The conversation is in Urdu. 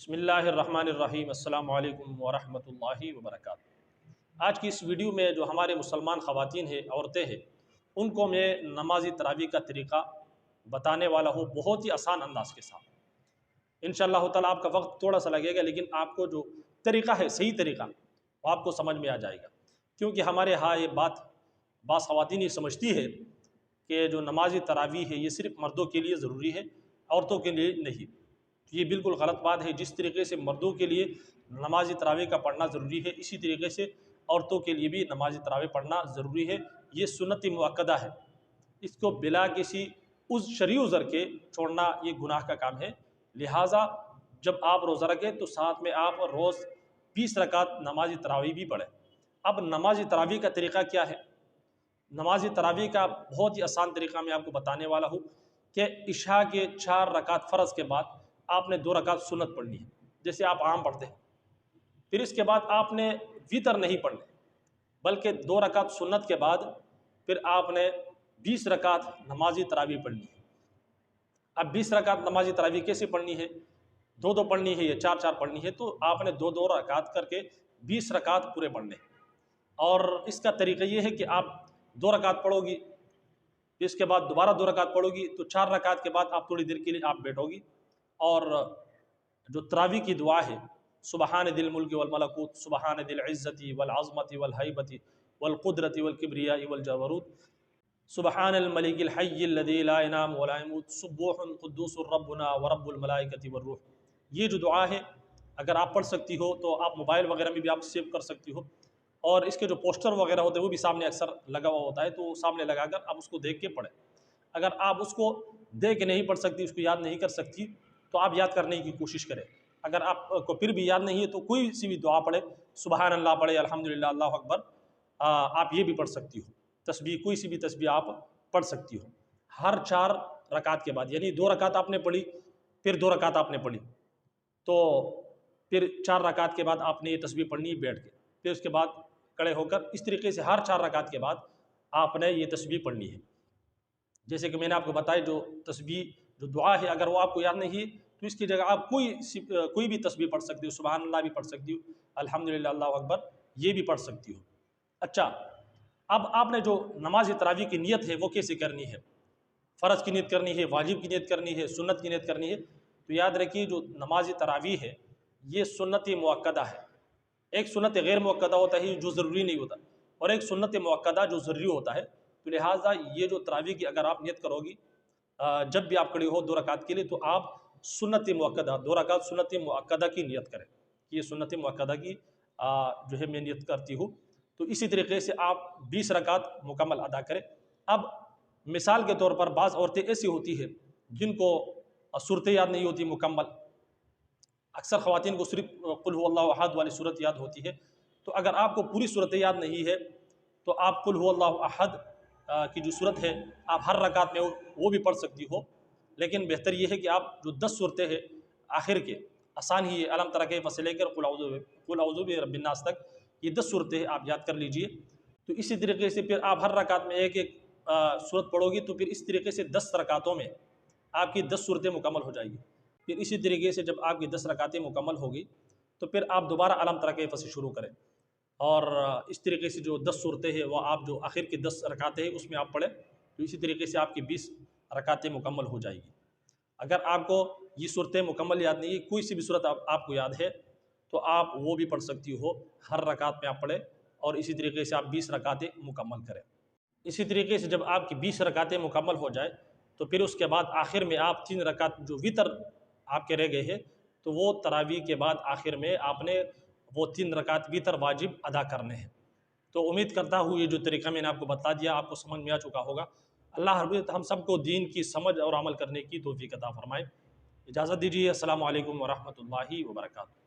بسم اللہ الرحمن الرحیم۔ السلام علیکم ورحمۃ اللہ وبرکاتہ۔ آج کی اس ویڈیو میں جو ہمارے مسلمان خواتین ہیں، عورتیں ہیں، ان کو میں نماز تراویح کا طریقہ بتانے والا ہوں، بہت ہی آسان انداز کے ساتھ۔ انشاءاللہ تعالیٰ آپ کا وقت تھوڑا سا لگے گا، لیکن آپ کو جو طریقہ ہے، صحیح طریقہ، وہ آپ کو سمجھ میں آ جائے گا۔ کیونکہ ہمارے ہاں یہ بات بعض خواتین یہ سمجھتی ہے کہ جو نماز تراویح ہے یہ صرف مردوں کے لیے ضروری ہے، عورتوں کے لیے نہیں۔ یہ بالکل غلط بات ہے۔ جس طریقے سے مردوں کے لیے نماز تراویح کا پڑھنا ضروری ہے، اسی طریقے سے عورتوں کے لیے بھی نماز تراویح پڑھنا ضروری ہے۔ یہ سنت مؤکدہ ہے، اس کو بلا کسی شرعی عذر کے چھوڑنا یہ گناہ کا کام ہے۔ لہٰذا جب آپ روزہ رکھیں تو ساتھ میں آپ روز 20 رکعت نماز تراویح بھی پڑھیں۔ اب نماز تراویح کا طریقہ کیا ہے؟ نماز تراویح کا بہت ہی آسان طریقہ میں آپ کو بتانے والا ہوں کہ عشاء کے 4 رکعت فرض کے بعد آپ نے 2 رکعت سنت پڑھنی ہے، جیسے آپ عام پڑھتے ہیں۔ پھر اس کے بعد آپ نے وتر نہیں پڑھنے، بلکہ 2 رکعت سنت کے بعد پھر آپ نے 20 رکعت نماز تراویح پڑھنی ہے۔ اب 20 رکعت نماز تراویح کیسے پڑھنی ہے؟ 2 پڑھنی ہے یا 4 پڑھنی ہے، تو آپ نے 2 رکعت کر کے 20 رکعت پورے پڑھنے ہیں۔ اور اس کا طریقہ یہ ہے کہ آپ 2 رکعت پڑھو گی، پھر اس کے بعد دوبارہ 2 رکعت پڑھو گی، تو 4 رکعت کے بعد آپ تھوڑی دیر کے لیے آپ بیٹھو گی، اور جو تراویح کی دعا ہے، سبحان ذی الملک والملکوت، سبحان ذی العزت والعظمت والہیبت والقدرت والکبریاء والجبروت، سبحان الملک الحی الذی لا ینام ولا یموت، سبوح قدوس ربنا ورب الملائکۃ والروح۔ یہ جو دعا ہے، اگر آپ پڑھ سکتی ہو تو آپ موبائل وغیرہ میں بھی آپ سیو کر سکتی ہو، اور اس کے جو پوسٹر وغیرہ ہوتے ہیں وہ بھی سامنے اکثر لگا ہوا ہوتا ہے، تو سامنے لگا کر آپ اس کو دیکھ کے پڑھیں۔ اگر آپ اس کو دیکھ کے نہیں پڑھ سکتی، اس کو یاد نہیں کر سکتی، تو آپ یاد کرنے کی کوشش کریں۔ اگر آپ کو پھر بھی یاد نہیں ہے تو کوئی سی بھی دعا پڑھے، سبحان اللہ پڑھے، الحمدللہ، اللہ اکبر، آپ یہ بھی پڑھ سکتی ہو۔ تسبیح، کوئی سی بھی تسبیح آپ پڑھ سکتی ہو ہر 4 رکعت کے بعد۔ یعنی 2 رکعت آپ نے پڑھی، پھر 2 رکعت آپ نے پڑھی، تو پھر 4 رکعت کے بعد آپ نے یہ تسبیح پڑھنی بیٹھ کے، پھر اس کے بعد کھڑے ہو کر اس طریقے سے ہر 4 رکعت کے بعد آپ نے یہ تسبیح پڑھنی ہے۔ جیسے کہ میں نے آپ کو بتایا، جو تسبیح، جو دعا ہے، اگر وہ آپ کو یاد نہیں ہے تو اس کی جگہ آپ کوئی بھی تسبیح پڑھ سکتی ہو، سبحان اللہ بھی پڑھ سکتی ہو، الحمدللہ، اللہ اکبر، یہ بھی پڑھ سکتی ہو۔ اچھا، اب آپ نے جو نماز تراویح کی نیت ہے وہ کیسے کرنی ہے؟ فرض کی نیت کرنی ہے، واجب کی نیت کرنی ہے، سنت کی نیت کرنی ہے؟ تو یاد رکھیے، جو نماز تراویح ہے یہ سنت مؤکدہ ہے۔ ایک سنت غیر مؤکدہ ہوتا ہے جو ضروری نہیں ہوتا، اور ایک سنت مؤکدہ جو ضروری ہوتا ہے۔ تو لہٰذا یہ جو تراویح کی اگر آپ نیت کرو گی، جب بھی آپ کھڑے ہو 2 رکعت کے لیے، تو آپ سنت مؤکدہ 2 رکعت سنت مؤکدہ کی نیت کریں کہ یہ سنت مؤکدہ کی جو ہے میں نیت کرتی ہوں۔ تو اسی طریقے سے آپ 20 رکعت مکمل ادا کریں۔ اب مثال کے طور پر بعض عورتیں ایسی ہوتی ہیں جن کو صورتیں یاد نہیں ہوتی مکمل۔ اکثر خواتین کو صرف قل هو اللہ احد والی صورت یاد ہوتی ہے، تو اگر آپ کو پوری صورتیں یاد نہیں ہے تو آپ قل هو اللہ احد کی جو صورت ہے آپ ہر رکعت میں وہ بھی پڑھ سکتی ہو، لیکن بہتر یہ ہے کہ آپ جو 10 صورتیں ہیں آخر کے، آسان ہی ہے، الم تر کیف سے لے کر قل اعوذ برب الناس تک، یہ 10 صورتیں آپ یاد کر لیجئے۔ تو اسی طریقے سے پھر آپ ہر رکعت میں ایک صورت پڑھو گی، تو پھر اس طریقے سے 10 رکعتوں میں آپ کی 10 صورتیں مکمل ہو جائیں گی۔ پھر اسی طریقے سے جب آپ کی 10 رکعتیں مکمل ہوگی تو پھر آپ دوبارہ الم تر کیف سے شروع کریں، اور اس طریقے سے جو 10 صورتیں ہیں وہ آپ جو آخر کی 10 رکعتیں ہیں اس میں آپ پڑھیں، تو اسی طریقے سے آپ کی 20 رکعتیں مکمل ہو جائے گی۔ اگر آپ کو یہ صورتیں مکمل یاد نہیں ہے، کوئی سی بھی صورت آپ کو یاد ہے، تو آپ وہ بھی پڑھ سکتی ہو، ہر رکعت میں آپ پڑھیں، اور اسی طریقے سے آپ 20 رکعتیں مکمل کریں۔ اسی طریقے سے جب آپ کی 20 رکعتیں مکمل ہو جائے تو پھر اس کے بعد آخر میں آپ 3 رکعت جو وتر آپ کے رہ گئے ہیں، تو وہ تراویح کے بعد آخر میں آپ نے وہ 3 رکعت وتر واجب ادا کرنے ہیں۔ تو امید کرتا ہوں یہ جو طریقہ میں نے آپ کو بتا دیا آپ کو سمجھ میں آ چکا ہوگا۔ اللہ رب العزت ہم سب کو دین کی سمجھ اور عمل کرنے کی توفیق عطا فرمائے۔ اجازت دیجیے، السلام علیکم ورحمۃ اللہ وبرکاتہ۔